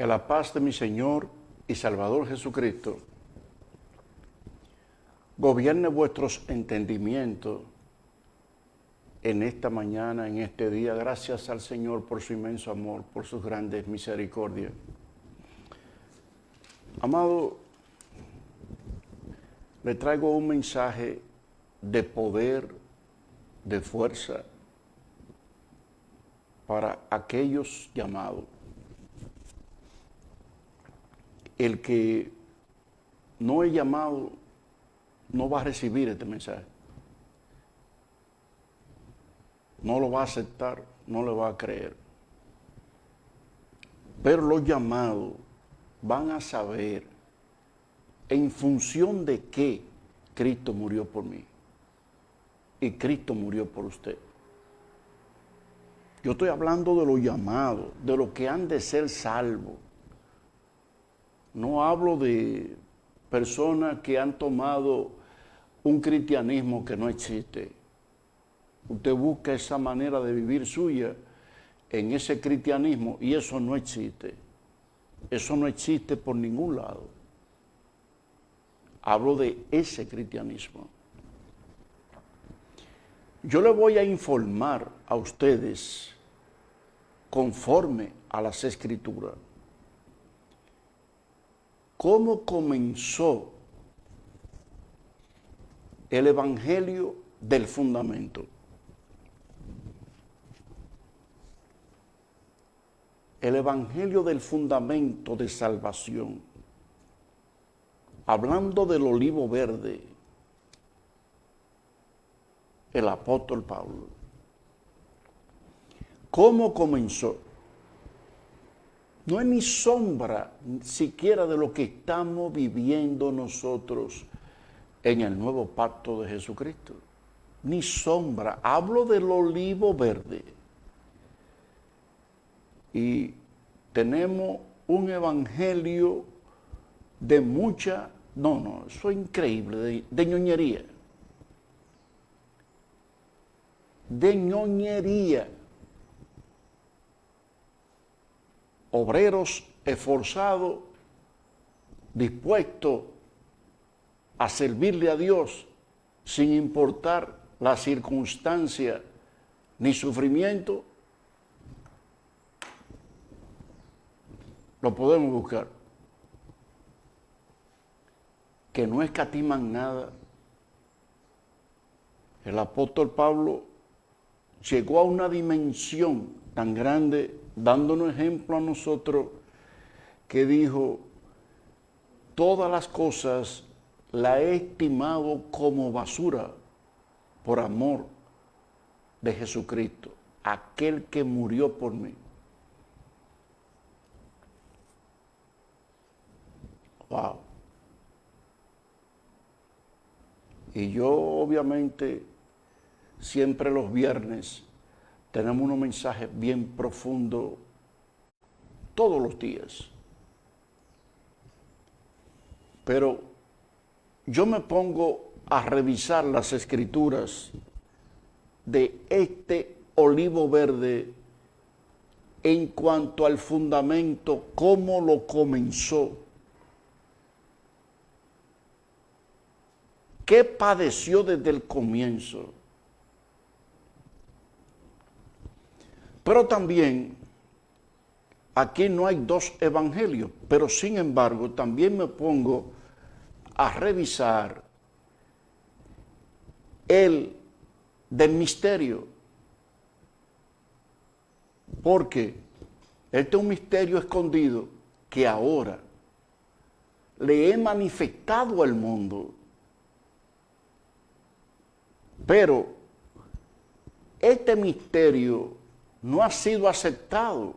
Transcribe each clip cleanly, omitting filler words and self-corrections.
Que la paz de mi Señor y Salvador Jesucristo gobierne vuestros entendimientos en esta mañana, en este día. Gracias al Señor por su inmenso amor, por sus grandes misericordias. Amado, le traigo un mensaje de poder, de fuerza para aquellos llamados. El que no es llamado no va a recibir este mensaje. No lo va a aceptar, no le va a creer. Pero los llamados van a saber en función de qué Cristo murió por mí y Cristo murió por usted. Yo estoy hablando de los llamados, de los que han de ser salvos. No hablo de personas que han tomado un cristianismo que no existe. Usted busca esa manera de vivir suya en ese cristianismo y eso no existe. Eso no existe por ningún lado. Hablo de ese cristianismo. Yo le voy a informar a ustedes conforme a las Escrituras cómo comenzó el evangelio del fundamento. El evangelio del fundamento de salvación. Hablando del olivo verde, el apóstol Pablo. ¿Cómo comenzó? No es ni sombra siquiera de lo que estamos viviendo nosotros en el nuevo pacto de Jesucristo. Ni sombra. Hablo del olivo verde. Y tenemos un evangelio de mucha, eso es increíble, de ñoñería. De ñoñería. Obreros esforzados, dispuestos a servirle a Dios sin importar la circunstancia ni sufrimiento, lo podemos buscar. Que no escatiman nada. El apóstol Pablo llegó a una dimensión tan grande, dándonos ejemplo a nosotros, que dijo: todas las cosas las he estimado como basura por amor de Jesucristo, aquel que murió por mí. Wow. Y yo obviamente siempre los viernes tenemos unos mensajes bien profundos todos los días. Pero yo me pongo a revisar las escrituras de este olivo verde en cuanto al fundamento, cómo lo comenzó. ¿Qué padeció desde el comienzo? Pero también, aquí no hay dos evangelios, pero sin embargo también me pongo a revisar el del misterio. Porque este es un misterio escondido que ahora le he manifestado al mundo. Pero este misterio no ha sido aceptado.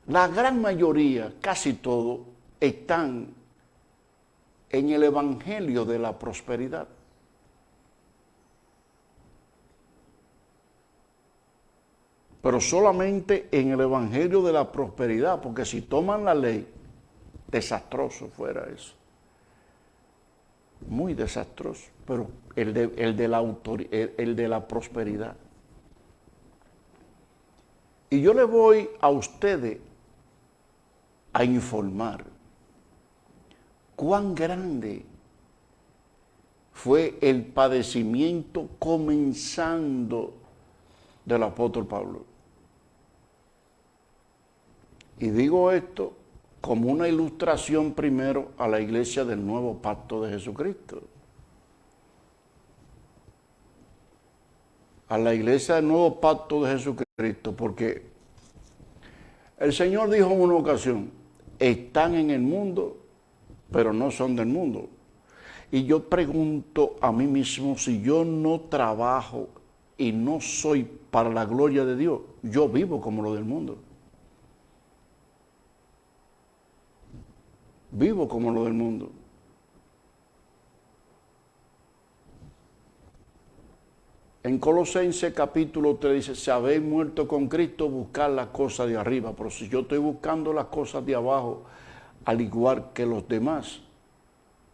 La gran mayoría, casi todo, están en el evangelio de la prosperidad. Pero solamente en el evangelio de la prosperidad, porque si toman la ley, desastroso fuera eso. Muy desastroso, pero el de la prosperidad. Y yo le voy a ustedes a informar cuán grande fue el padecimiento comenzando del apóstol Pablo. Y digo esto como una ilustración primero a la iglesia del nuevo pacto de Jesucristo. A la iglesia del nuevo pacto de Jesucristo, porque el Señor dijo en una ocasión, están en el mundo, pero no son del mundo. Y yo pregunto a mí mismo, si yo no trabajo y no soy para la gloria de Dios, yo vivo como lo del mundo. Vivo como lo del mundo. En Colosenses capítulo 3 dice, si habéis muerto con Cristo, buscad las cosas de arriba. Pero si yo estoy buscando las cosas de abajo, al igual que los demás,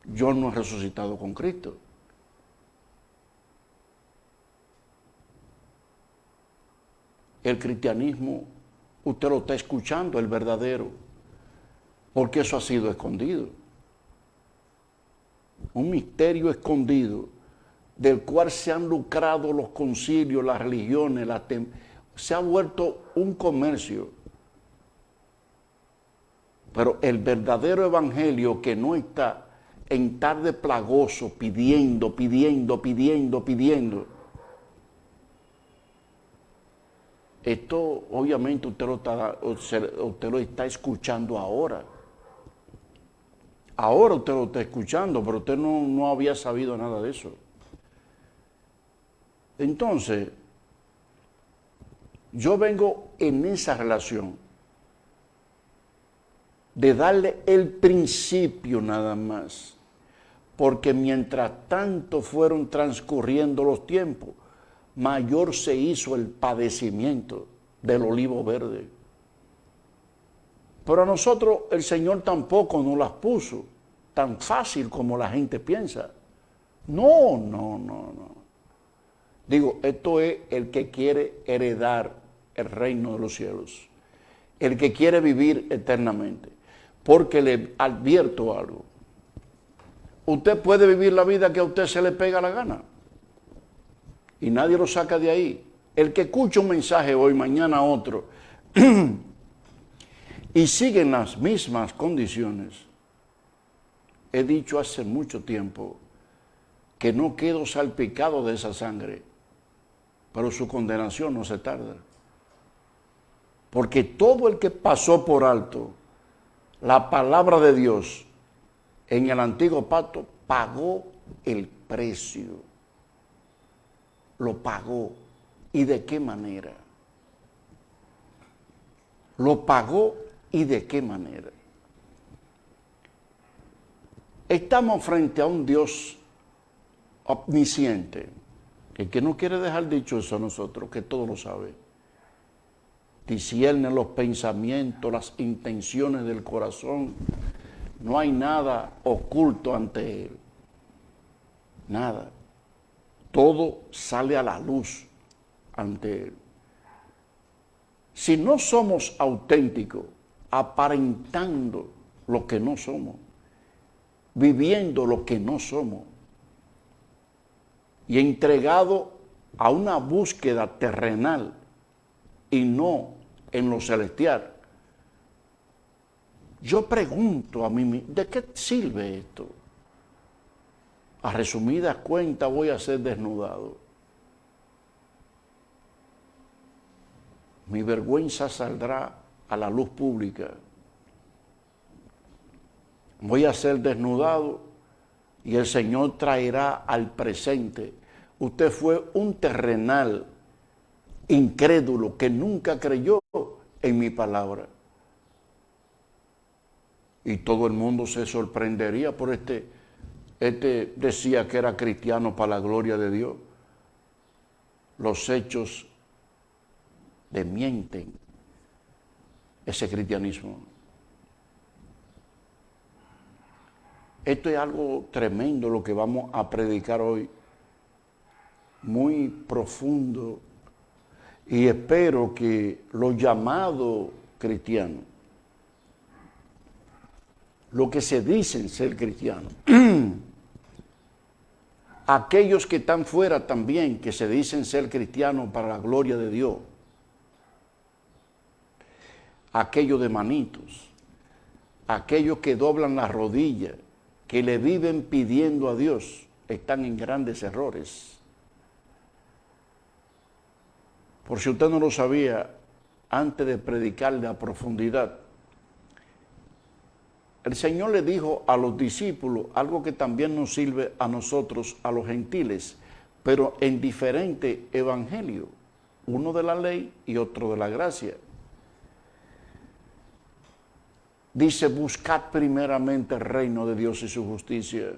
yo no he resucitado con Cristo. El cristianismo, usted lo está escuchando, el verdadero, porque eso ha sido escondido. Un misterio escondido del cual se han lucrado los concilios, las religiones, se ha vuelto un comercio. Pero el verdadero evangelio que no está en tarde plagoso, pidiendo. Esto obviamente usted lo está escuchando ahora. Ahora usted lo está escuchando, pero usted no había sabido nada de eso. Entonces, yo vengo en esa relación de darle el principio nada más, porque mientras tanto fueron transcurriendo los tiempos, mayor se hizo el padecimiento del olivo verde. Pero a nosotros el Señor tampoco nos las puso tan fácil como la gente piensa. No. Digo, esto es el que quiere heredar el reino de los cielos, el que quiere vivir eternamente. Porque le advierto algo. Usted puede vivir la vida que a usted se le pega la gana y nadie lo saca de ahí. El que escucha un mensaje hoy, mañana otro, y sigue en las mismas condiciones, he dicho hace mucho tiempo que no quedo salpicado de esa sangre, pero su condenación no se tarda. Porque todo el que pasó por alto la palabra de Dios en el antiguo pacto pagó el precio. Lo pagó. ¿Y de qué manera? Lo pagó y de qué manera. Estamos frente a un Dios omnisciente, el que no quiere dejar dicho eso a nosotros, que todo lo sabe. Discierne los pensamientos, las intenciones del corazón. No hay nada oculto ante Él. Nada. Todo sale a la luz ante Él. Si no somos auténticos, aparentando lo que no somos, viviendo lo que no somos, y entregado a una búsqueda terrenal y no en lo celestial, yo pregunto a mí mismo, ¿de qué sirve esto? A resumidas cuentas voy a ser desnudado. Mi vergüenza saldrá a la luz pública. Voy a ser desnudado y el Señor traerá al presente. Usted fue un terrenal incrédulo que nunca creyó en mi palabra. Y todo el mundo se sorprendería por este decía que era cristiano para la gloria de Dios. Los hechos desmienten ese cristianismo. Esto es algo tremendo lo que vamos a predicar hoy, muy profundo. Y espero que los llamados cristianos, lo que se dicen ser cristianos, aquellos que están fuera también, que se dicen ser cristianos para la gloria de Dios, aquellos de manitos, aquellos que doblan las rodillas, que le viven pidiendo a Dios, están en grandes errores. Por si usted no lo sabía, antes de predicarle a profundidad, el Señor le dijo a los discípulos algo que también nos sirve a nosotros, a los gentiles, pero en diferentes evangelios, uno de la ley y otro de la gracia. Dice, buscad primeramente el reino de Dios y su justicia,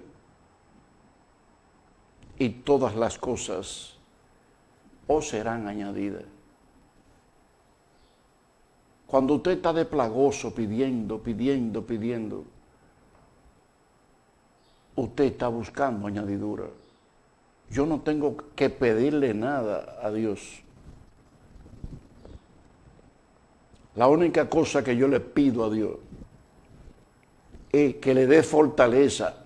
y todas las cosas os serán añadidas. Cuando usted está de plagoso pidiendo, usted está buscando añadidura. Yo no tengo que pedirle nada a Dios. La única cosa que yo le pido a Dios es que le dé fortaleza,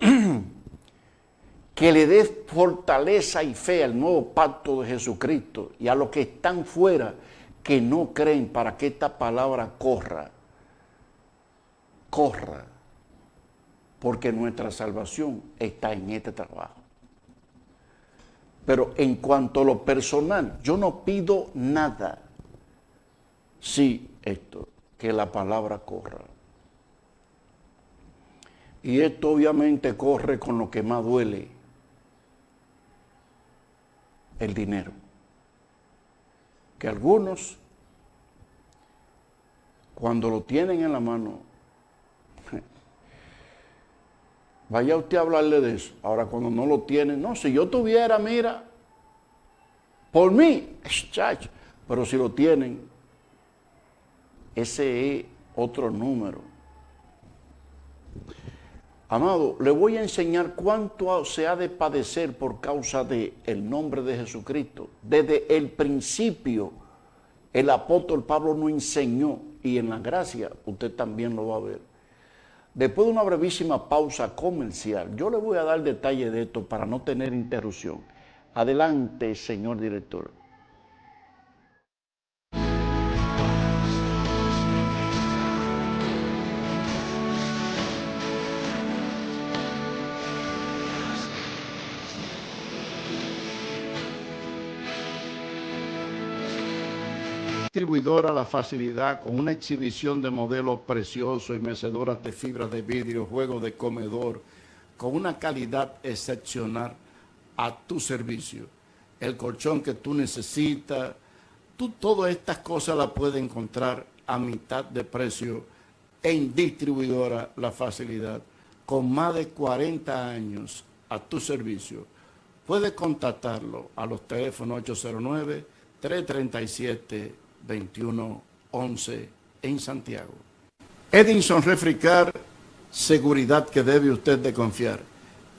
que le dé fortaleza y fe al nuevo pacto de Jesucristo y a los que están fuera, que no creen, para que esta palabra corra, porque nuestra salvación está en este trabajo. Pero en cuanto a lo personal, yo no pido nada. Sí, esto, que la palabra corra. Y esto obviamente corre con lo que más duele, el dinero. Que algunos, cuando lo tienen en la mano, vaya usted a hablarle de eso. Ahora cuando no lo tienen, no, si yo tuviera, mira, por mí, chacho, pero si lo tienen, ese es otro número. Amado, le voy a enseñar cuánto se ha de padecer por causa del nombre de Jesucristo. Desde el principio, el apóstol Pablo nos enseñó, y en la gracia usted también lo va a ver. Después de una brevísima pausa comercial, yo le voy a dar detalles de esto para no tener interrupción. Adelante, señor director. Distribuidora La Facilidad, con una exhibición de modelos preciosos y mecedoras de fibra de vidrio, juegos de comedor, con una calidad excepcional a tu servicio. El colchón que tú necesitas, todas estas cosas las puedes encontrar a mitad de precio en Distribuidora La Facilidad, con más de 40 años a tu servicio. Puedes contactarlo a los teléfonos 809-337-2111 en Santiago. Edinson Refricar, seguridad que debe usted de confiar.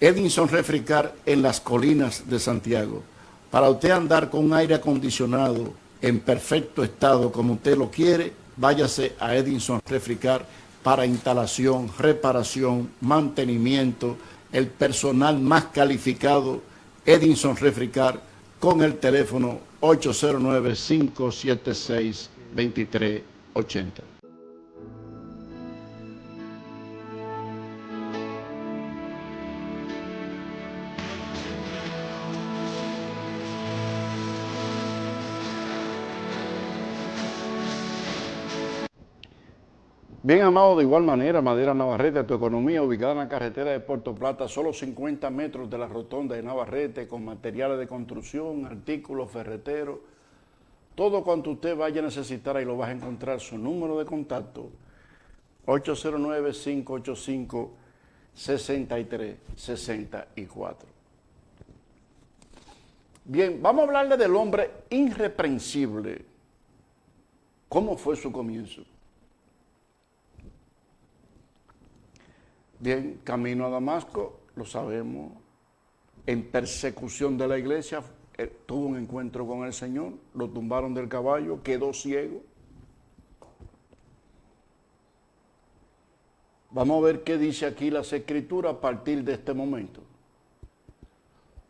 Edinson Refricar en las colinas de Santiago. Para usted andar con un aire acondicionado en perfecto estado como usted lo quiere, váyase a Edinson Refricar para instalación, reparación, mantenimiento, el personal más calificado. Edinson Refricar con el teléfono 809-576-2380. Bien, amado, de igual manera, Madera Navarrete, tu economía, ubicada en la carretera de Puerto Plata, solo 50 metros de la rotonda de Navarrete, con materiales de construcción, artículos ferreteros, todo cuanto usted vaya a necesitar, ahí lo vas a encontrar. Su número de contacto, 809-585-6364. Bien, vamos a hablarle del hombre irreprensible. ¿Cómo fue su comienzo? Bien, camino a Damasco, lo sabemos, en persecución de la iglesia, tuvo un encuentro con el Señor, lo tumbaron del caballo, quedó ciego. Vamos a ver qué dice aquí las Escrituras a partir de este momento.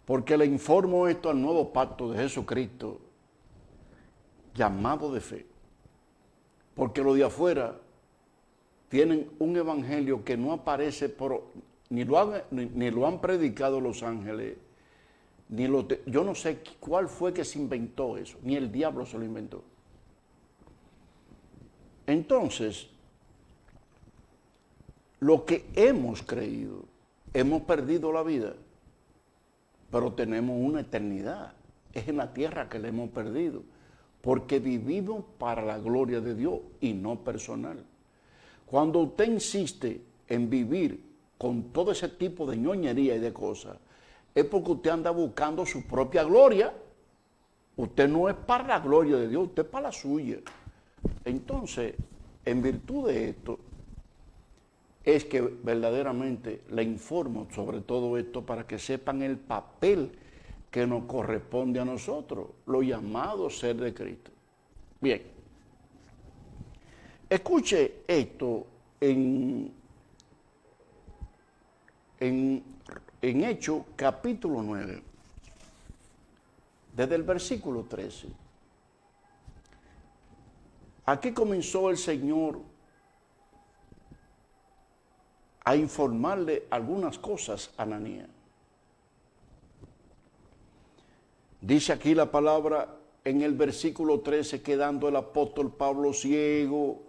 Porque le informo esto al nuevo pacto de Jesucristo, llamado de fe. Porque los de afuera tienen un evangelio que no aparece ni lo han predicado los ángeles, yo no sé cuál fue que se inventó eso, ni el diablo se lo inventó. Entonces, lo que hemos creído, hemos perdido la vida, pero tenemos una eternidad. Es en la tierra que la hemos perdido, porque vivimos para la gloria de Dios y no personal. Cuando usted insiste en vivir con todo ese tipo de ñoñería y de cosas, es porque usted anda buscando su propia gloria. Usted no es para la gloria de Dios, usted es para la suya. Entonces, en virtud de esto, es que verdaderamente le informo sobre todo esto para que sepan el papel que nos corresponde a nosotros, los llamados ser de Cristo. Bien, escuche esto en Hechos capítulo 9, desde el versículo 13. Aquí comenzó el Señor a informarle algunas cosas a Ananías. Dice aquí la palabra en el versículo 13, quedando el apóstol Pablo ciego,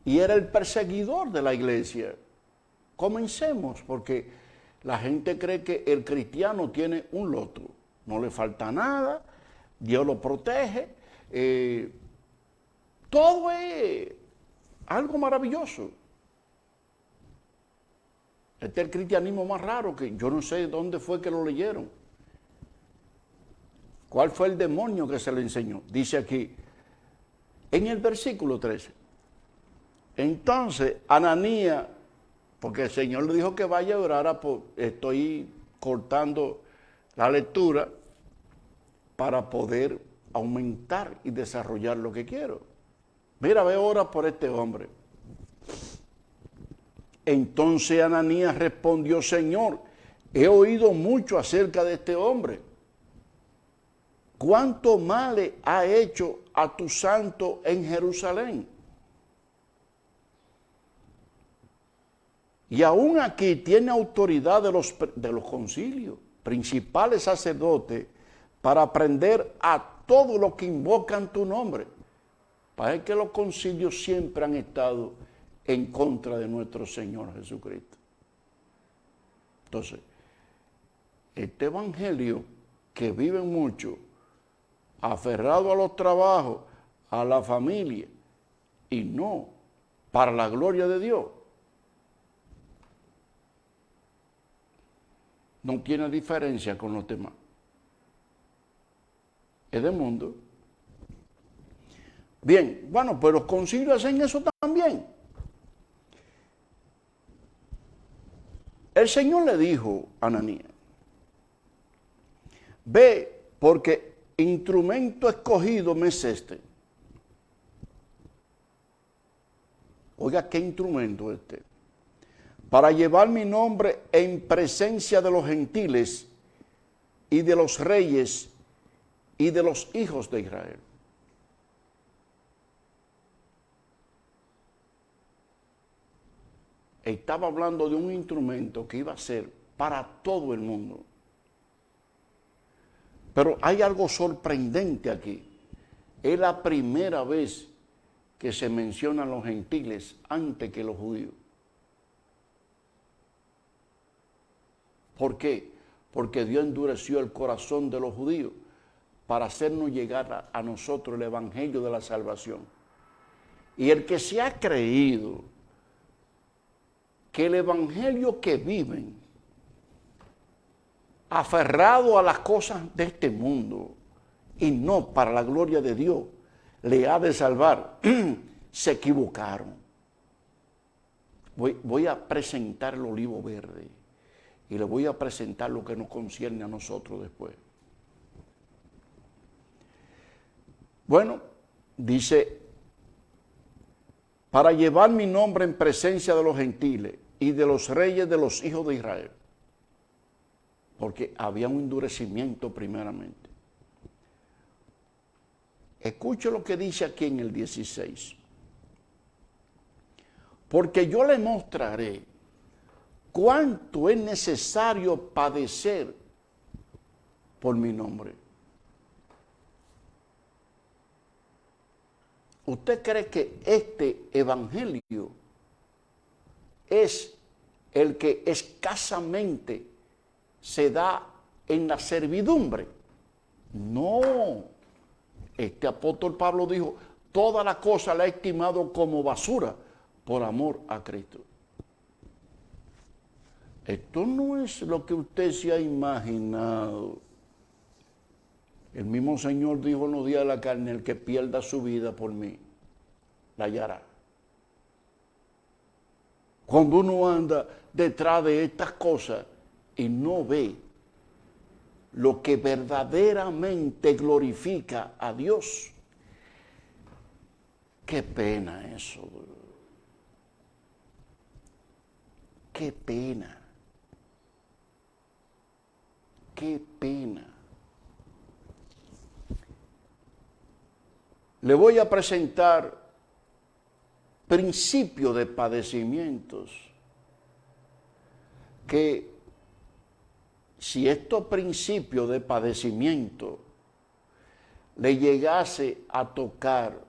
y era el perseguidor de la iglesia. Comencemos, porque la gente cree que el cristiano tiene un loto, no le falta nada, Dios lo protege, todo es algo maravilloso. Este es el cristianismo más raro, que yo no sé dónde fue que lo leyeron. ¿Cuál fue el demonio que se le enseñó? Dice aquí, en el versículo 13. Entonces, Ananías, porque el Señor le dijo que vaya a orar, estoy cortando la lectura para poder aumentar y desarrollar lo que quiero. Mira, ve, ora por este hombre. Entonces Ananías respondió, Señor, he oído mucho acerca de este hombre. ¿Cuánto mal le ha hecho a tu santo en Jerusalén? Y aún aquí tiene autoridad de los concilios, principales sacerdotes, para prender a todos los que invocan tu nombre. Parece que los concilios siempre han estado en contra de nuestro Señor Jesucristo. Entonces, este evangelio que viven mucho, aferrado a los trabajos, a la familia, y no para la gloria de Dios, no tiene diferencia con los demás. Es del mundo. Bien, bueno, pues los concilios hacen eso también. El Señor le dijo a Ananías, ve, porque instrumento escogido me es este. Oiga, ¿qué instrumento es este? Para llevar mi nombre en presencia de los gentiles y de los reyes y de los hijos de Israel. Estaba hablando de un instrumento que iba a ser para todo el mundo. Pero hay algo sorprendente aquí. Es la primera vez que se mencionan los gentiles antes que los judíos. ¿Por qué? Porque Dios endureció el corazón de los judíos para hacernos llegar a nosotros el evangelio de la salvación. Y el que se ha creído que el evangelio que viven, aferrado a las cosas de este mundo y no para la gloria de Dios, le ha de salvar, se equivocaron. Voy a presentar el olivo verde y le voy a presentar lo que nos concierne a nosotros después. Bueno, dice, para llevar mi nombre en presencia de los gentiles y de los reyes de los hijos de Israel. Porque había un endurecimiento primeramente. Escuche lo que dice aquí en el 16. Porque yo le mostraré cuánto es necesario padecer por mi nombre. ¿Usted cree que este evangelio es el que escasamente se da en la servidumbre? No. Este apóstol Pablo dijo, toda la cosa la he estimado como basura por amor a Cristo. Esto no es lo que usted se ha imaginado. El mismo Señor dijo en los días de la carne, el que pierda su vida por mí, la hallará. Cuando uno anda detrás de estas cosas y no ve lo que verdaderamente glorifica a Dios, qué pena eso. Qué pena. Qué pena. Le voy a presentar principios de padecimientos que si estos principios de padecimiento le llegase a tocar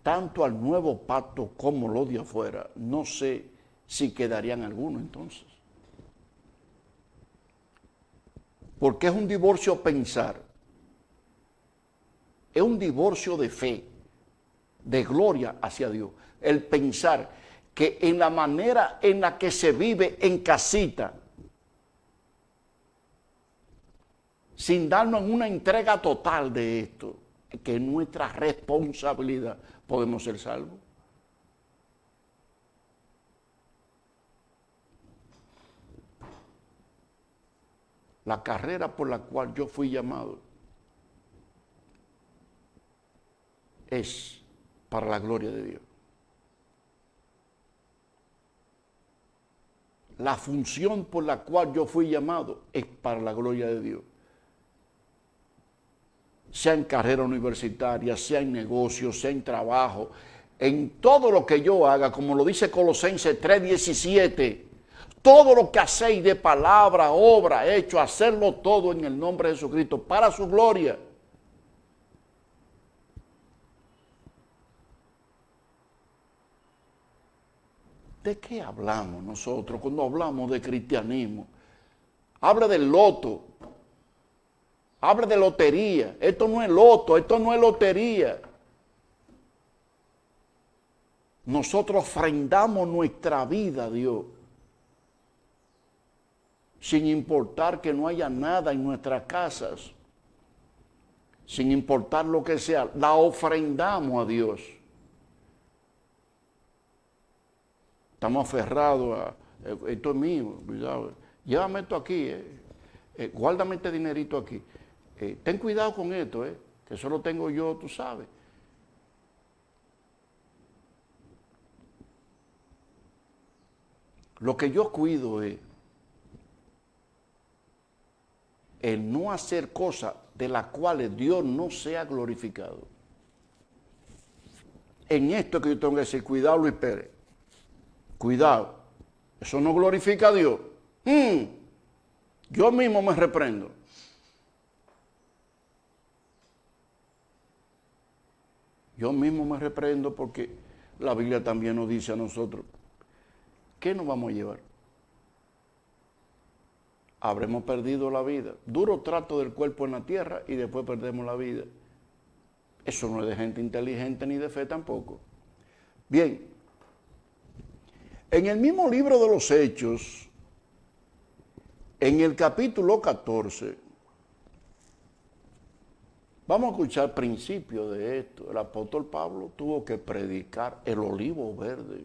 tanto al nuevo pacto como lo de afuera, no sé si quedarían algunos entonces. Porque es un divorcio pensar. Es un divorcio de fe, de gloria hacia Dios. El pensar que en la manera en la que se vive en casita, sin darnos una entrega total de esto, que es nuestra responsabilidad, podemos ser salvos. La carrera por la cual yo fui llamado es para la gloria de Dios. La función por la cual yo fui llamado es para la gloria de Dios. Sea en carrera universitaria, sea en negocios, sea en trabajo, en todo lo que yo haga, como lo dice Colosenses 3:17, todo lo que hacéis de palabra, obra, hecho, hacerlo todo en el nombre de Jesucristo, para su gloria. ¿De qué hablamos nosotros cuando hablamos de cristianismo? Habla del loto. Habla de lotería. Esto no es loto, esto no es lotería. Nosotros ofrendamos nuestra vida a Dios, sin importar que no haya nada en nuestras casas, sin importar lo que sea, la ofrendamos a Dios. Estamos aferrados a, esto es mío, cuidado, llévame esto aquí, guárdame este dinerito aquí. Ten cuidado con esto, que eso lo tengo yo, tú sabes. Lo que yo cuido es el no hacer cosas de las cuales Dios no sea glorificado. En esto es que yo tengo que decir, cuidado Luis Pérez, cuidado, eso no glorifica a Dios. Yo mismo me reprendo. Yo mismo me reprendo porque la Biblia también nos dice a nosotros, ¿qué nos vamos a llevar? Habremos perdido la vida. Duro trato del cuerpo en la tierra y después perdemos la vida. Eso no es de gente inteligente ni de fe tampoco. Bien, en el mismo libro de los Hechos, en el capítulo 14, vamos a escuchar principios de esto. El apóstol Pablo tuvo que predicar el olivo verde.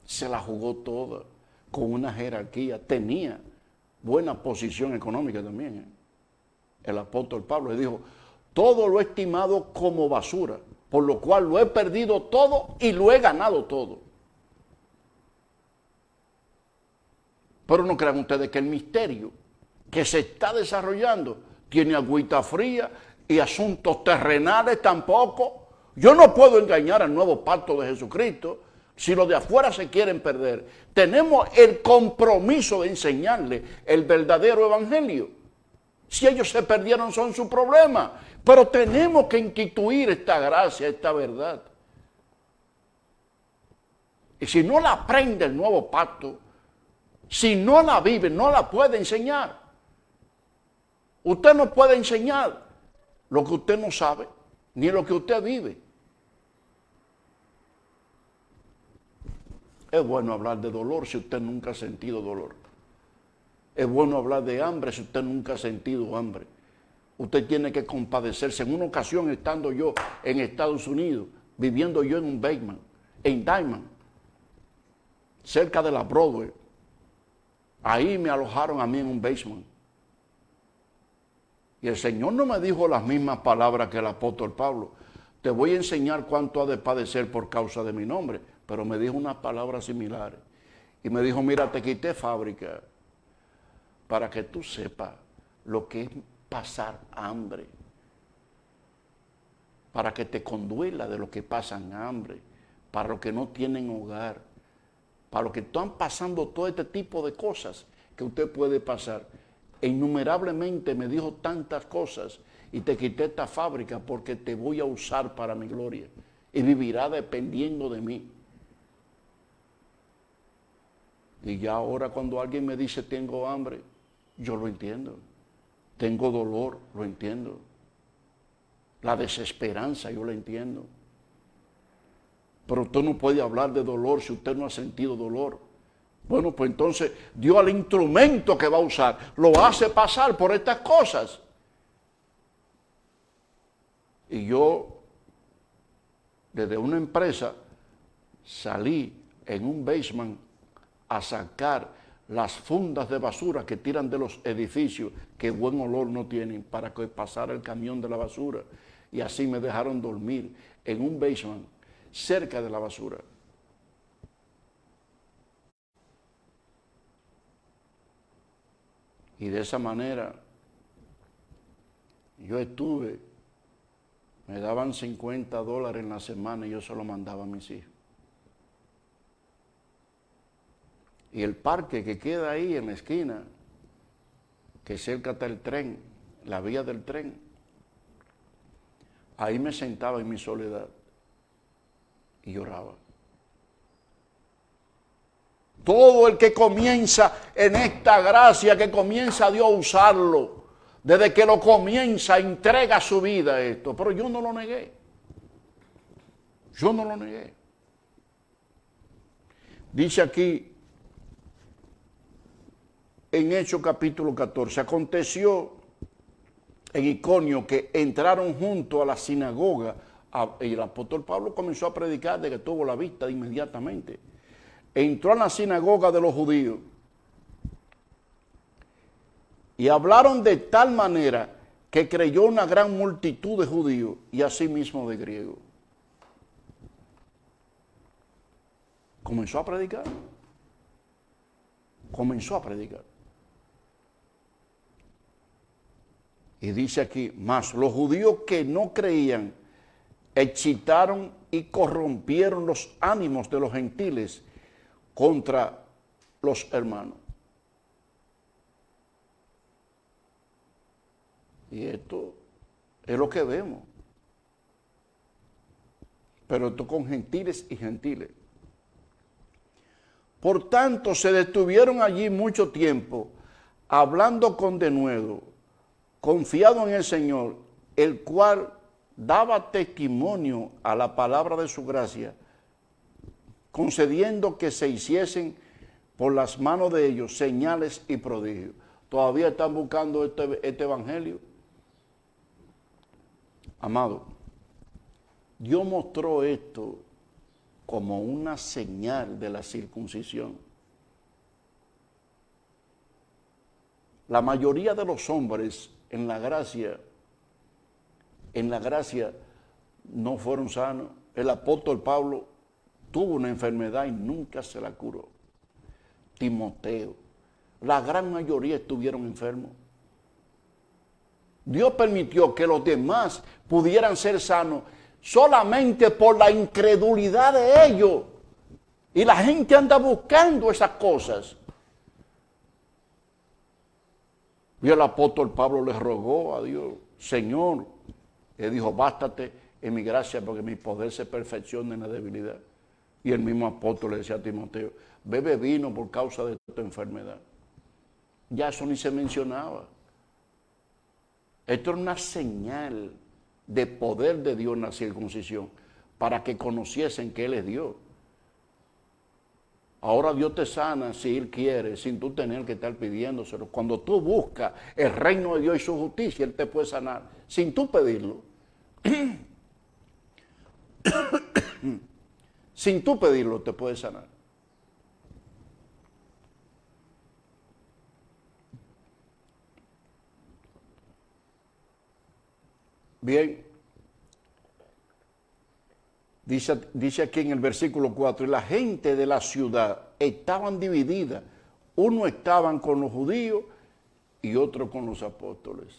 Se la jugó toda, con una jerarquía. Tenía buena posición económica también. El apóstol Pablo le dijo, todo lo he estimado como basura, por lo cual lo he perdido todo y lo he ganado todo. Pero no crean ustedes que el misterio que se está desarrollando tiene agüita fría y asuntos terrenales tampoco. Yo no puedo engañar al nuevo pacto de Jesucristo si los de afuera se quieren perder. Tenemos el compromiso de enseñarles el verdadero evangelio. Si ellos se perdieron son su problema, pero tenemos que instituir esta gracia, esta verdad. Y si no la aprende el nuevo pacto, si no la vive, no la puede enseñar. Usted no puede enseñar lo que usted no sabe, ni lo que usted vive. Es bueno hablar de dolor si usted nunca ha sentido dolor. Es bueno hablar de hambre si usted nunca ha sentido hambre. Usted tiene que compadecerse. En una ocasión, estando yo en Estados Unidos, viviendo yo en un basement, en Diamond, cerca de la Broadway, ahí me alojaron a mí en un basement. Y el Señor no me dijo las mismas palabras que el apóstol Pablo. Te voy a enseñar cuánto ha de padecer por causa de mi nombre. Pero me dijo unas palabras similares. Y me dijo, mira, te quité fábrica para que tú sepas lo que es pasar hambre. Para que te conduela de los que pasan hambre. Para los que no tienen hogar. Para los que están pasando todo este tipo de cosas que usted puede pasar. E innumerablemente me dijo tantas cosas y te quité esta fábrica porque te voy a usar para mi gloria y vivirá dependiendo de mí. Y ya ahora cuando alguien me dice tengo hambre, yo lo entiendo. Tengo dolor, lo entiendo. La desesperanza, yo lo entiendo. Pero usted no puede hablar de dolor si usted no ha sentido dolor. Bueno, pues entonces Dios al instrumento que va a usar lo hace pasar por estas cosas. Y yo, desde una empresa, salí en un basement a sacar las fundas de basura que tiran de los edificios que buen olor no tienen para que pasara el camión de la basura. Y así me dejaron dormir en un basement cerca de la basura. Y de esa manera yo estuve, me daban $50 en la semana y yo se lo mandaba a mis hijos. Y el parque que queda ahí en la esquina, que cerca está el tren, la vía del tren, ahí me sentaba en mi soledad y lloraba. Todo el que comienza en esta gracia, que comienza Dios a usarlo, desde que lo comienza, entrega su vida a esto. Pero yo no lo negué. Yo no lo negué. Dice aquí, en Hechos capítulo 14, aconteció en Iconio que entraron junto a la sinagoga y el apóstol Pablo comenzó a predicar de que tuvo la vista de inmediatamente. Entró a la sinagoga de los judíos y hablaron de tal manera que creyó una gran multitud de judíos y asimismo de griegos. Comenzó a predicar. Comenzó a predicar. Y dice aquí, mas los judíos que no creían excitaron y corrompieron los ánimos de los gentiles contra los hermanos. Y esto es lo que vemos. Pero esto con gentiles y gentiles. Por tanto, se detuvieron allí mucho tiempo, hablando con denuedo, confiado en el Señor, el cual daba testimonio a la palabra de su gracia, concediendo que se hiciesen por las manos de ellos señales y prodigios. ¿Todavía están buscando este evangelio? Amado, Dios mostró esto como una señal de la circuncisión. La mayoría de los hombres en la gracia en la gracia no fueron sanos. El apóstol Pablo tuvo una enfermedad y nunca se la curó. Timoteo, la gran mayoría estuvieron enfermos. Dios permitió que los demás pudieran ser sanos solamente por la incredulidad de ellos. Y la gente anda buscando esas cosas. Y el apóstol Pablo le rogó a Dios, Señor, le dijo, bástate en mi gracia porque mi poder se perfecciona en la debilidad. Y el mismo apóstol le decía a Timoteo, bebe vino por causa de tu enfermedad. Ya eso ni se mencionaba. Esto era una señal de poder de Dios en la circuncisión, para que conociesen que Él es Dios. Ahora Dios te sana si Él quiere, sin tú tener que estar pidiéndoselo. Cuando tú buscas el reino de Dios y su justicia, Él te puede sanar, sin tú pedirlo. Sin tú pedirlo, te puede sanar. Bien, dice aquí en el versículo 4, y la gente de la ciudad estaban divididas. Uno estaban con los judíos y otro con los apóstoles.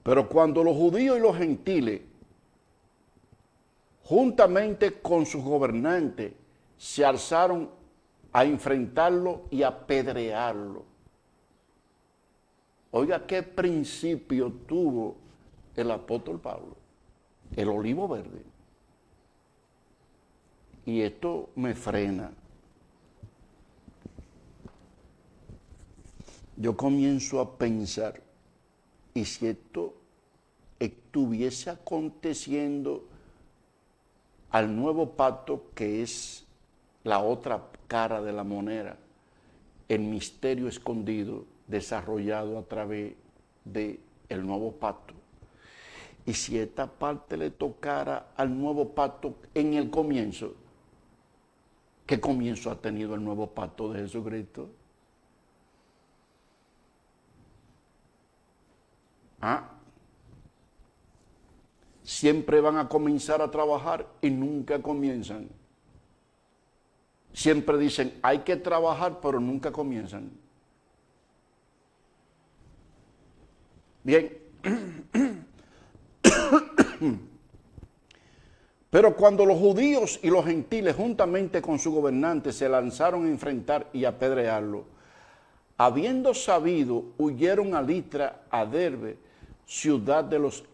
Pero cuando los judíos y los gentiles, juntamente con sus gobernantes, se alzaron a enfrentarlo y apedrearlo. Oiga, qué principio tuvo el apóstol Pablo, el olivo verde. Y esto me frena. Yo comienzo a pensar, ¿y si esto estuviese aconteciendo al nuevo pacto, que es la otra cara de la moneda, el misterio escondido desarrollado a través del nuevo pacto? Y si esta parte le tocara al nuevo pacto en el comienzo, ¿qué comienzo ha tenido el nuevo pacto de Jesucristo? Siempre van a comenzar a trabajar y nunca comienzan. Siempre dicen, hay que trabajar, pero nunca comienzan. Bien. Pero cuando los judíos y los gentiles, juntamente con su gobernante, se lanzaron a enfrentar y a apedrearlo, habiendo sabido, huyeron a Listra, a Derbe, ciudad de los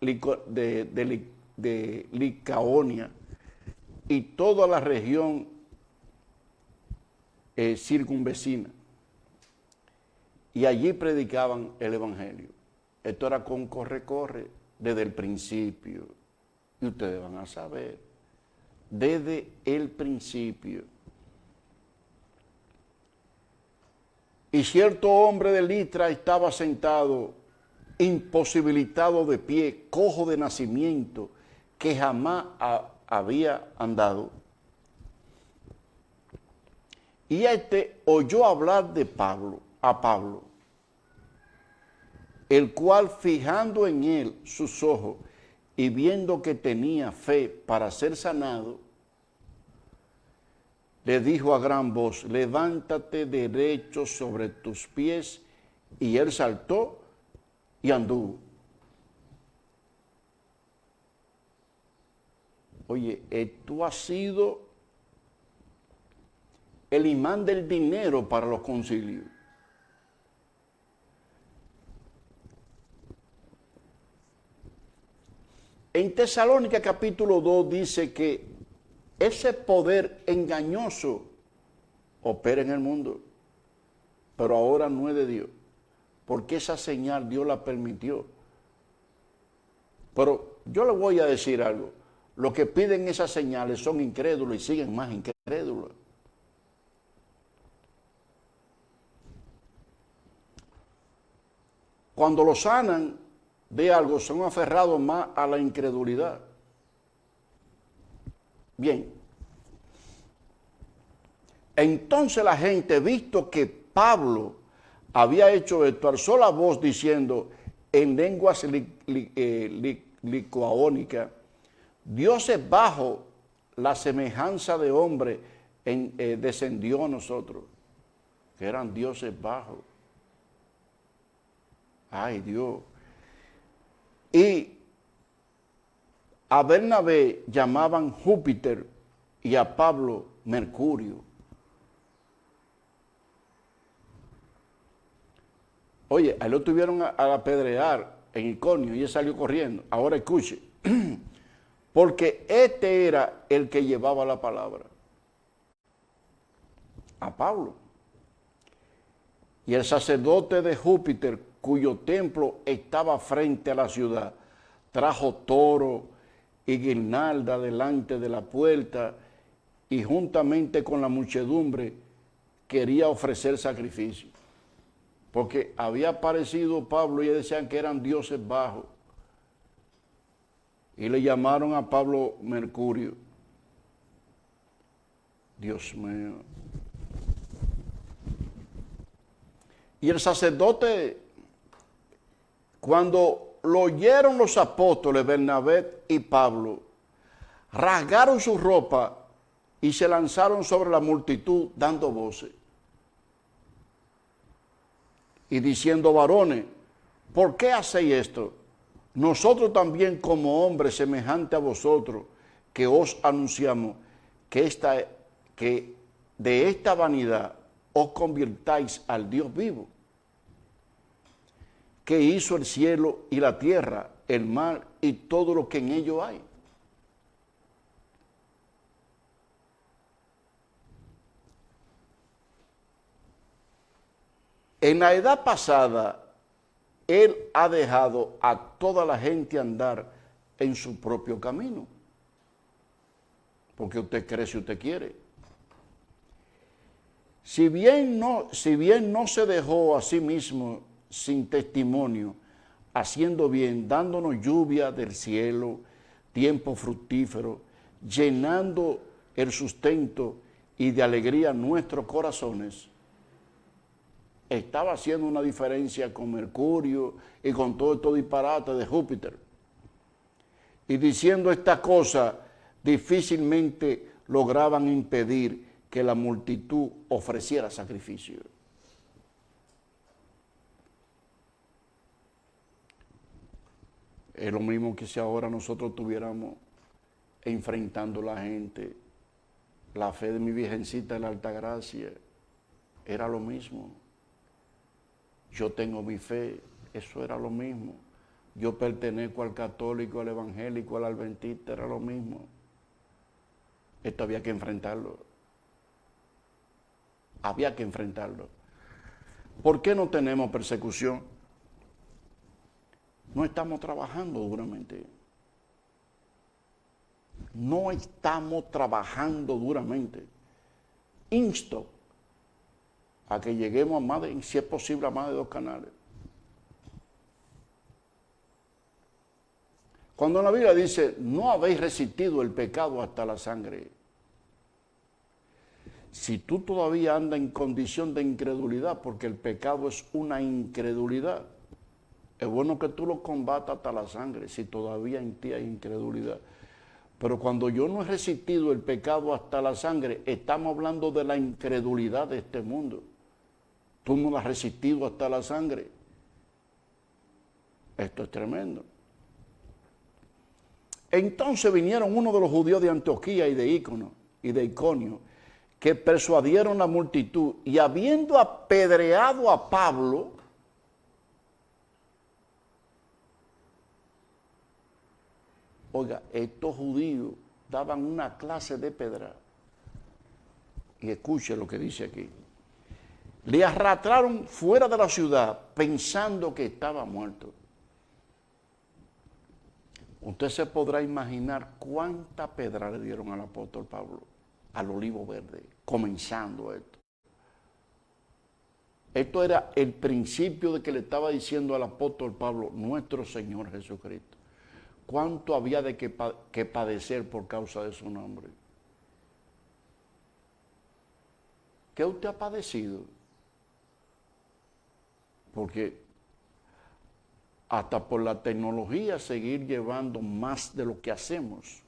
de Licaonia, y toda la región circunvecina. Y allí predicaban el evangelio. Esto era con corre desde el principio. Y ustedes van a saber, desde el principio. Y cierto hombre de Listra estaba sentado, imposibilitado de pie, cojo de nacimiento, que jamás había andado. Y oyó hablar de a Pablo, el cual, fijando en él sus ojos y viendo que tenía fe para ser sanado, le dijo a gran voz, levántate derecho sobre tus pies. Y él saltó y anduvo. Oye, esto ha sido el imán del dinero para los concilios. En Tesalónica capítulo 2 dice que ese poder engañoso opera en el mundo, pero ahora no es de Dios, porque esa señal Dios la permitió. Pero yo le voy a decir algo, los que piden esas señales son incrédulos y siguen más incrédulos. Cuando lo sanan de algo, son aferrados más a la incredulidad. Bien. Entonces la gente, visto que Pablo había hecho esto, alzó la voz diciendo en lenguas licaónicas, Dios es bajo, la semejanza de hombre descendió a nosotros, que eran dioses bajos. Ay, Dios. Y a Bernabé llamaban Júpiter y a Pablo Mercurio. Oye, ahí lo tuvieron a apedrear en Iconio y él salió corriendo. Ahora escuche, porque este era el que llevaba la palabra, a Pablo. Y el sacerdote de Júpiter, cuyo templo estaba frente a la ciudad, trajo toro y guirnalda delante de la puerta y juntamente con la muchedumbre quería ofrecer sacrificio. Porque había aparecido Pablo y decían que eran dioses bajos. Y le llamaron a Pablo Mercurio. Dios mío. Y el sacerdote, cuando lo oyeron los apóstoles Bernabé y Pablo, rasgaron su ropa y se lanzaron sobre la multitud dando voces. Y diciendo, varones, ¿por qué hacéis esto? Nosotros también como hombres semejantes a vosotros, que os anunciamos que de esta vanidad os convirtáis al Dios vivo, que hizo el cielo y la tierra, el mar y todo lo que en ellos hay. En la edad pasada, Él ha dejado a toda la gente andar en su propio camino. Porque usted cree si usted quiere. Si bien no se dejó a sí mismo sin testimonio, haciendo bien, dándonos lluvia del cielo, tiempo fructífero, llenando el sustento y de alegría nuestros corazones, estaba haciendo una diferencia con Mercurio y con todo estos disparates de Júpiter. Y diciendo esta cosa, difícilmente lograban impedir que la multitud ofreciera sacrificio. Es lo mismo que si ahora nosotros estuviéramos enfrentando a la gente. La fe de mi Virgencita de la Altagracia era lo mismo. Yo tengo mi fe, eso era lo mismo. Yo pertenezco al católico, al evangélico, al adventista, era lo mismo. Esto había que enfrentarlo. Había que enfrentarlo. ¿Por qué no tenemos persecución? No estamos trabajando duramente. No estamos trabajando duramente. Insto a que lleguemos a más de, si es posible, a más de 2 canales. Cuando la Biblia dice, no habéis resistido el pecado hasta la sangre. Si tú todavía andas en condición de incredulidad, porque el pecado es una incredulidad, es bueno que tú lo combatas hasta la sangre, si todavía en ti hay incredulidad. Pero cuando yo no he resistido el pecado hasta la sangre, estamos hablando de la incredulidad de este mundo. Tú no lo has resistido hasta la sangre. Esto es tremendo. Entonces vinieron uno de los judíos de Antioquía y de Iconio, que persuadieron a la multitud, y habiendo apedreado a Pablo, oiga, estos judíos daban una clase de pedra. Y escuche lo que dice aquí. Le arrastraron fuera de la ciudad pensando que estaba muerto. Usted se podrá imaginar cuánta pedra le dieron al apóstol Pablo, al olivo verde, comenzando esto. Esto era el principio de que le estaba diciendo al apóstol Pablo, nuestro Señor Jesucristo. ¿Cuánto había de que padecer por causa de su nombre? ¿Qué usted ha padecido? porque hasta por la tecnología seguir llevando más de lo que hacemos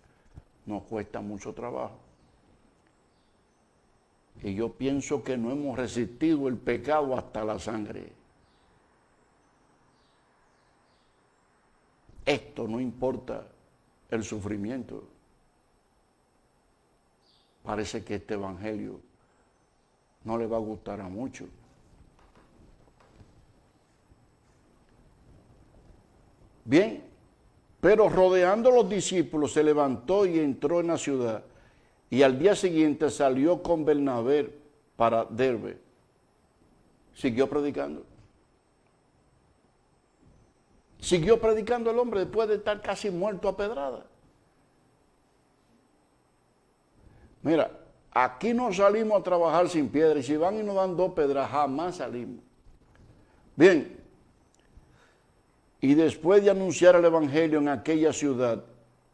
nos cuesta mucho trabajo. Y yo pienso que no hemos resistido el pecado hasta la sangre. Esto no importa el sufrimiento. Parece que este evangelio no le va a gustar a muchos. Bien, pero rodeando a los discípulos se levantó y entró en la ciudad, y al día siguiente salió con Bernabé para Derbe. Siguió predicando. Siguió predicando el hombre después de estar casi muerto a pedrada. Mira, aquí no salimos a trabajar sin piedra, y si van y nos dan 2 pedras, jamás salimos. Bien, y después de anunciar el evangelio en aquella ciudad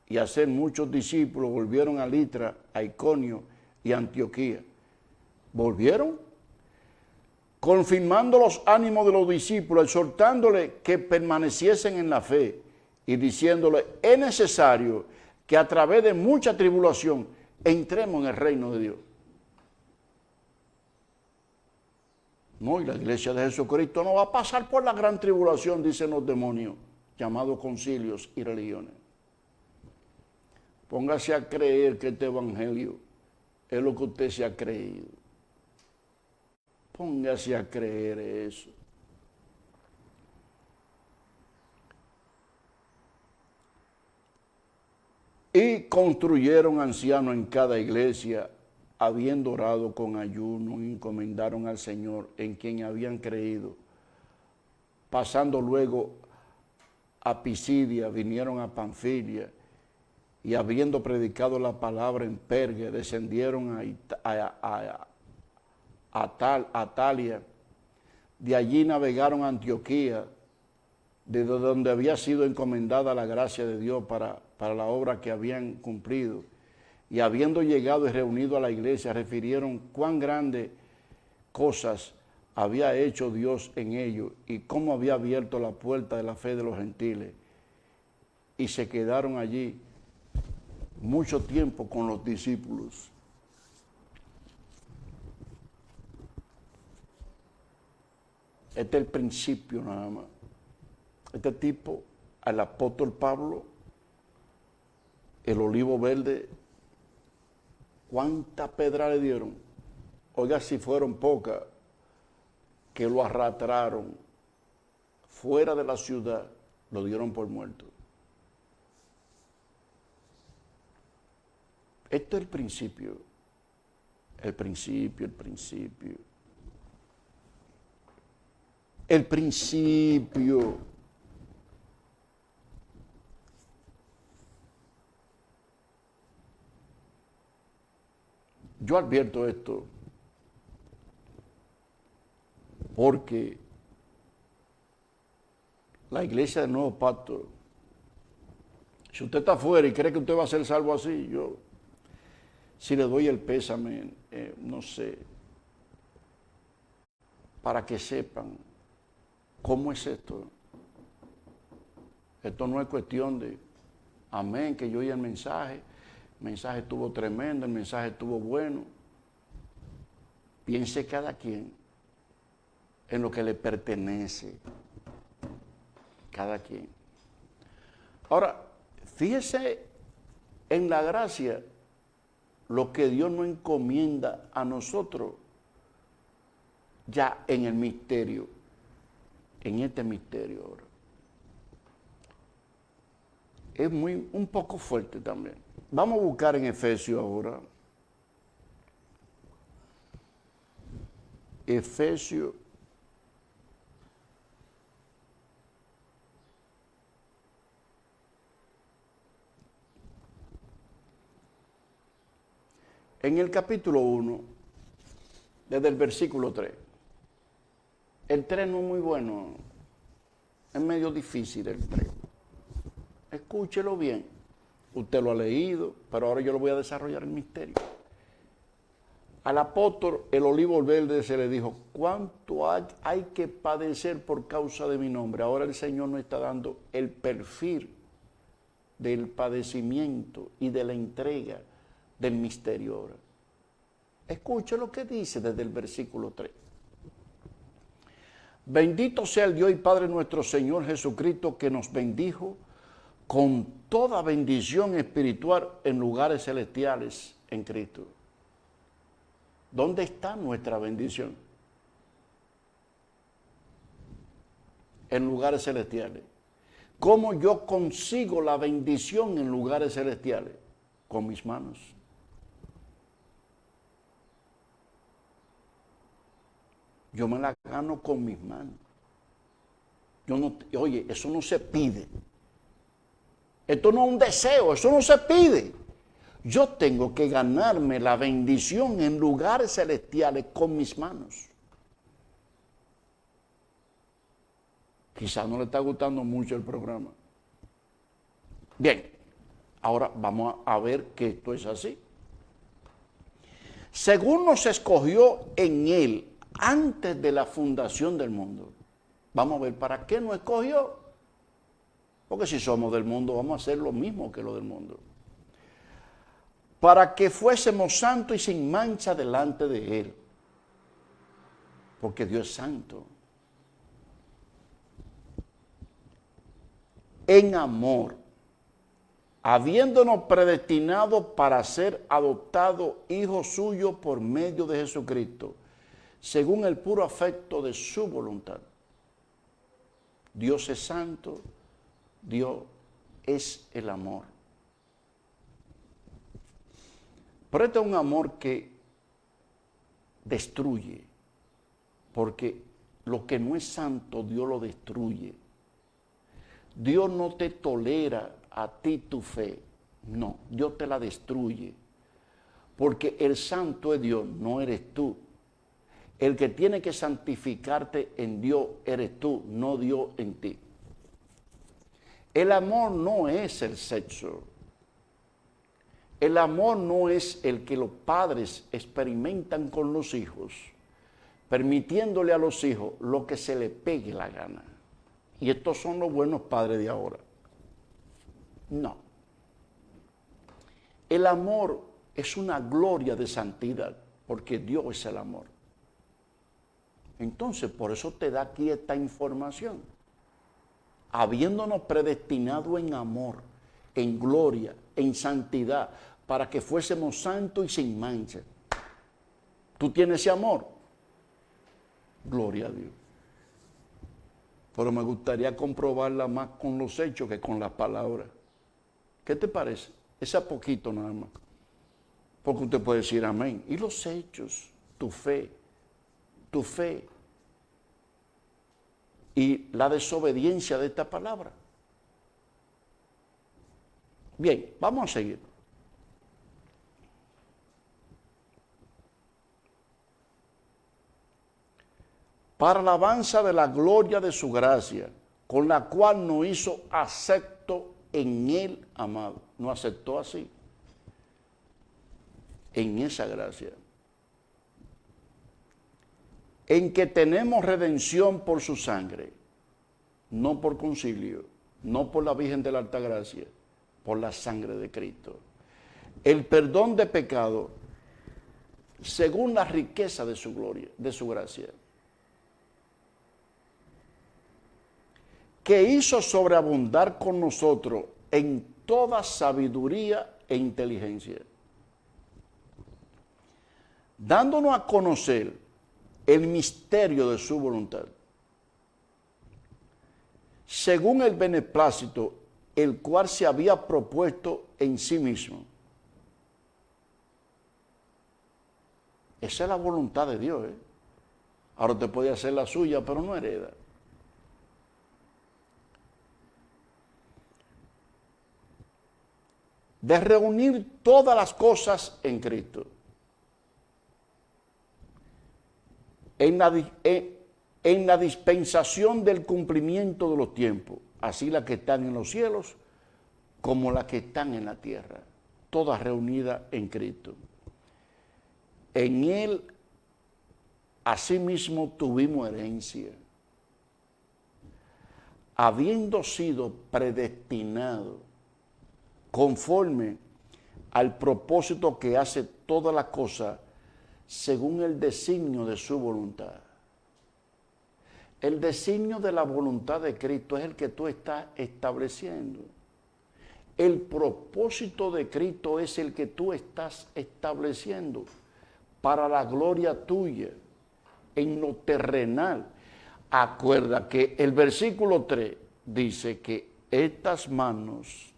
y hacer muchos discípulos, volvieron a Listra, a Iconio y a Antioquía. Volvieron confirmando los ánimos de los discípulos, exhortándoles que permaneciesen en la fe y diciéndoles, es necesario que a través de mucha tribulación entremos en el reino de Dios. No, y la iglesia de Jesucristo no va a pasar por la gran tribulación, dicen los demonios, llamados concilios y religiones. Póngase a creer que este evangelio es lo que usted se ha creído. Póngase a creer eso. Y construyeron ancianos en cada iglesia, habiendo orado con ayuno, encomendaron al Señor en quien habían creído. Pasando luego a Pisidia, vinieron a Panfilia, y habiendo predicado la palabra en Perge, descendieron a Atalia. De allí navegaron a Antioquía, desde donde había sido encomendada la gracia de Dios para la obra que habían cumplido. Y habiendo llegado y reunido a la iglesia, refirieron cuán grandes cosas había hecho Dios en ellos y cómo había abierto la puerta de la fe de los gentiles. Y se quedaron allí mucho tiempo con los discípulos. Este es el principio nada más. Este tipo, al apóstol Pablo, el olivo verde, ¿cuántas pedras le dieron? Oiga, si fueron pocas, que lo arrastraron fuera de la ciudad, lo dieron por muerto. Este es el principio. El principio, el principio. El principio. Yo advierto esto porque la iglesia del Nuevo Pacto, si usted está afuera y cree que usted va a ser salvo así, yo si le doy el pésame, no sé, para que sepan cómo es esto. Esto no es cuestión de, amén, que yo oí el mensaje estuvo tremendo, el mensaje estuvo bueno. Piense cada quien en lo que le pertenece, cada quien. Ahora, fíjese en la gracia, lo que Dios nos encomienda a nosotros ya en el misterio, en este misterio ahora. Es un poco fuerte también. Vamos a buscar en Efesios ahora. Efesios. En el capítulo 1, desde el versículo 3. El 3 no es muy bueno. Es medio difícil el 3. Escúchelo bien. Usted lo ha leído, pero ahora yo lo voy a desarrollar el misterio. Al apóstol el olivo verde se le dijo, ¿cuánto hay que padecer por causa de mi nombre? Ahora el Señor nos está dando el perfil del padecimiento y de la entrega del misterio ahora. Escuche lo que dice desde el versículo 3. Bendito sea el Dios y Padre nuestro Señor Jesucristo, que nos bendijo con toda bendición espiritual en lugares celestiales en Cristo. ¿Dónde está nuestra bendición? En lugares celestiales. ¿Cómo yo consigo la bendición en lugares celestiales? Con mis manos. Yo me la gano con mis manos. Oye, eso no se pide. Esto no es un deseo, eso no se pide. Yo tengo que ganarme la bendición en lugares celestiales con mis manos. Quizás no le está gustando mucho el programa. Bien, ahora vamos a ver que esto es así. Según nos escogió en Él antes de la fundación del mundo. Vamos a ver, ¿para qué nos escogió? Porque si somos del mundo, vamos a hacer lo mismo que lo del mundo. Para que fuésemos santos y sin mancha delante de Él. Porque Dios es santo. En amor, habiéndonos predestinado para ser adoptados hijos suyos por medio de Jesucristo, según el puro afecto de su voluntad. Dios es santo, Dios es el amor. Pero este es un amor que destruye, porque lo que no es santo, Dios lo destruye. Dios no te tolera a ti tu fe, no, Dios te la destruye, porque el santo es Dios, no eres tú. El que tiene que santificarte en Dios eres tú, no Dios en ti. El amor no es el sexo. El amor no es el que los padres experimentan con los hijos, permitiéndole a los hijos lo que se le pegue la gana. Y estos son los buenos padres de ahora. No. El amor es una gloria de santidad, porque Dios es el amor. Entonces, por eso te da aquí esta información. Habiéndonos predestinado en amor, en gloria, en santidad, para que fuésemos santos y sin mancha. ¿Tú tienes ese amor? Gloria a Dios. Pero me gustaría comprobarla más con los hechos que con las palabras. ¿Qué te parece? Ese poquito nada más. Porque usted puede decir amén. ¿Y los hechos? Tu fe. Tu fe. Y la desobediencia de esta palabra. Bien, vamos a seguir. Para alabanza de la gloria de su gracia, con la cual nos hizo acepto en Él amado. Nos aceptó así, en esa gracia. En que tenemos redención por su sangre, no por concilio, no por la Virgen de la Altagracia, por la sangre de Cristo. El perdón de pecado, según la riqueza de su gloria, de su gracia. Que hizo sobreabundar con nosotros en toda sabiduría e inteligencia, dándonos a conocer el misterio de su voluntad, según el beneplácito, el cual se había propuesto en sí mismo. Esa es la voluntad de Dios, ¿eh? Ahora te puede hacer la suya, pero no hereda. De reunir todas las cosas en Cristo. En la dispensación del cumplimiento de los tiempos, así las que están en los cielos como las que están en la tierra, todas reunidas en Cristo. en Él asimismo tuvimos herencia, habiendo sido predestinados conforme al propósito que hace todas las cosas según el designio de su voluntad. El designio de la voluntad de Cristo es el que tú estás estableciendo. El propósito de Cristo es el que tú estás estableciendo para la gloria tuya en lo terrenal. Acuerda que el versículo 3 dice que estas manos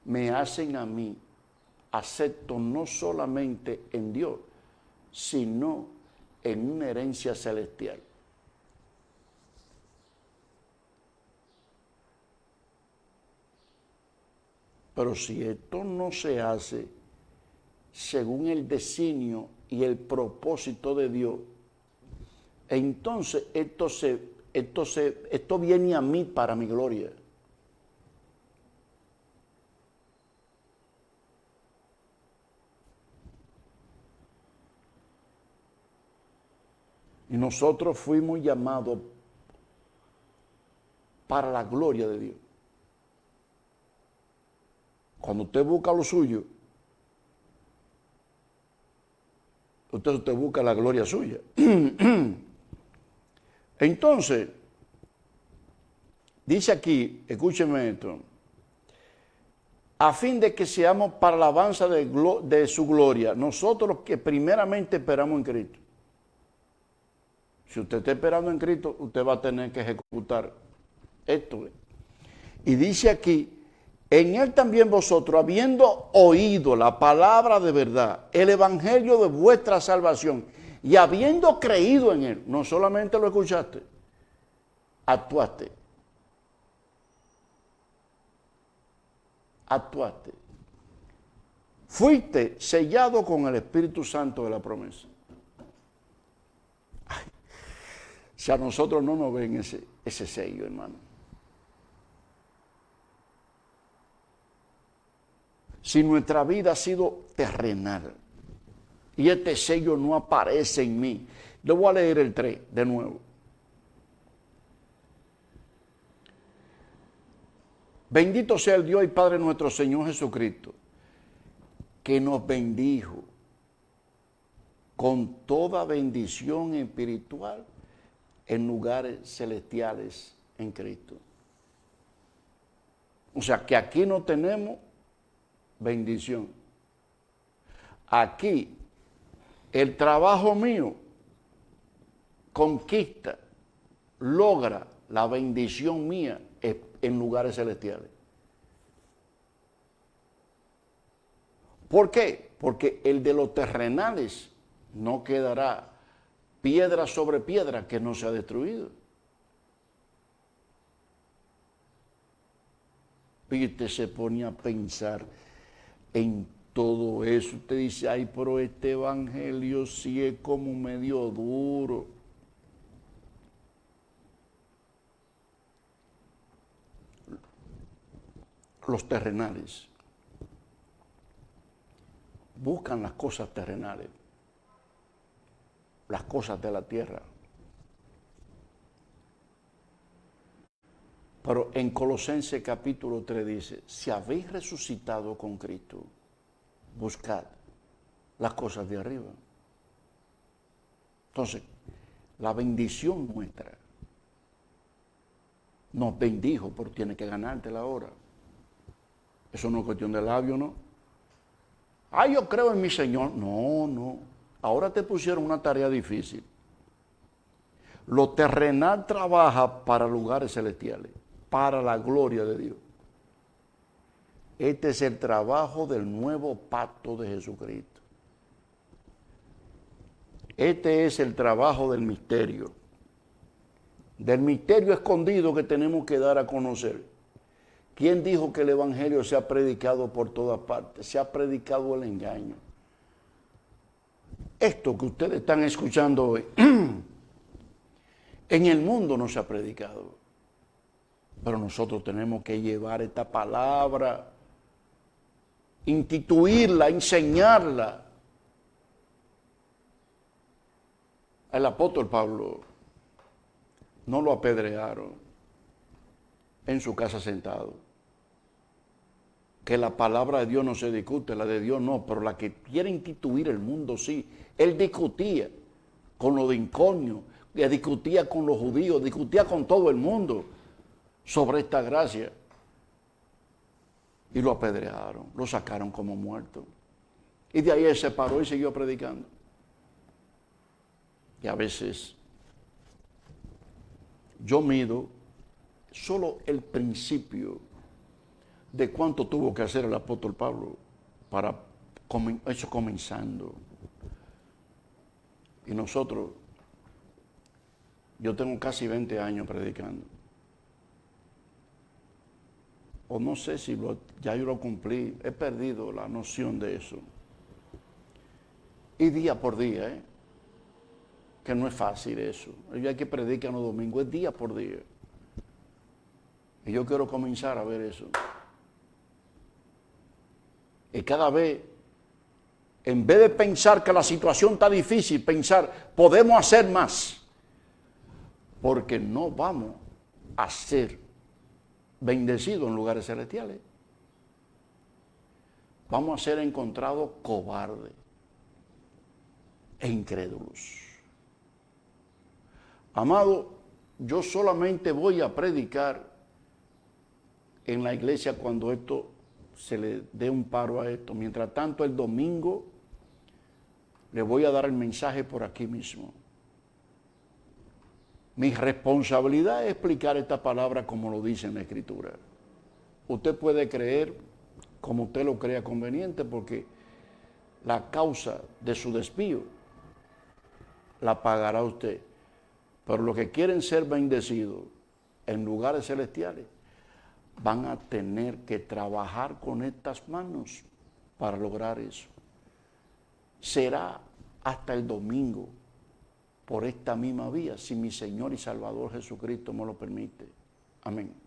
me hacen a mí acepto no solamente en Dios, sino en una herencia celestial. Pero si esto no se hace según el designio y el propósito de Dios, entonces esto viene a mí para mi gloria. Y nosotros fuimos llamados para la gloria de Dios. Cuando usted busca lo suyo, usted busca la gloria suya. Entonces, dice aquí, escúcheme esto, a fin de que seamos para la alabanza de su gloria, nosotros que primeramente esperamos en Cristo. Si usted está esperando en Cristo, usted va a tener que ejecutar esto. Y dice aquí, en Él también vosotros, habiendo oído la palabra de verdad, el evangelio de vuestra salvación, y habiendo creído en Él, no solamente lo escuchaste, actuaste. Actuaste. Fuiste sellado con el Espíritu Santo de la promesa. Ay, si a nosotros no nos ven ese sello, hermano. Si nuestra vida ha sido terrenal y este sello no aparece en mí, le voy a leer el 3 de nuevo. Bendito sea el Dios y Padre nuestro Señor Jesucristo, que nos bendijo con toda bendición espiritual en lugares celestiales en Cristo. O sea que aquí no tenemos bendición. Aquí el trabajo mío conquista, logra la bendición mía en lugares celestiales. ¿Por qué? Porque el de los terrenales no quedará piedra sobre piedra que no se ha destruido. Y usted se pone a pensar en todo eso. Usted dice, ay, pero este evangelio sí es como medio duro. Los terrenales buscan las cosas terrenales, las cosas de la tierra. Pero en Colosenses capítulo 3 dice, si habéis resucitado con Cristo, buscad las cosas de arriba. Entonces, la bendición nuestra nos bendijo, pero tiene que ganártela ahora. Eso no es cuestión de labio, ¿no? Ah, yo creo en mi Señor. No, no. Ahora te pusieron una tarea difícil. Lo terrenal trabaja para lugares celestiales, para la gloria de Dios. Este es el trabajo del nuevo pacto de Jesucristo. Este es el trabajo del misterio escondido que tenemos que dar a conocer. ¿Quién dijo que el evangelio se ha predicado por todas partes? Se ha predicado el engaño. Esto que ustedes están escuchando hoy, en el mundo no se ha predicado. Pero nosotros tenemos que llevar esta palabra, instituirla, enseñarla. El apóstol Pablo no lo apedrearon en su casa sentado. Que la palabra de Dios no se discute, la de Dios no, pero la que quiere instituir el mundo sí. Él discutía con los de Inconio, discutía con los judíos, discutía con todo el mundo sobre esta gracia. Y lo apedrearon, lo sacaron como muerto. Y de ahí él se paró y siguió predicando. Y a veces yo mido solo el principio de cuánto tuvo que hacer el apóstol Pablo para eso comenzando. Y nosotros, yo tengo casi 20 años predicando. O no sé si ya yo lo cumplí, he perdido la noción de eso. Y día por día, que no es fácil eso. Hay que predicar los domingos, es día por día. Y yo quiero comenzar a ver eso. Y cada vez, en vez de pensar que la situación está difícil, pensar, podemos hacer más. Porque no vamos a ser bendecidos en lugares celestiales. Vamos a ser encontrados cobardes e incrédulos. Amado, yo solamente voy a predicar en la iglesia cuando esto se le dé un paro a esto. Mientras tanto, el domingo le voy a dar el mensaje por aquí mismo. Mi responsabilidad es explicar esta palabra como lo dice en la Escritura. Usted puede creer como usted lo crea conveniente, porque la causa de su desvío la pagará usted. Pero los que quieren ser bendecidos en lugares celestiales van a tener que trabajar con estas manos para lograr eso. Será hasta el domingo por esta misma vía, si mi Señor y Salvador Jesucristo me lo permite. Amén.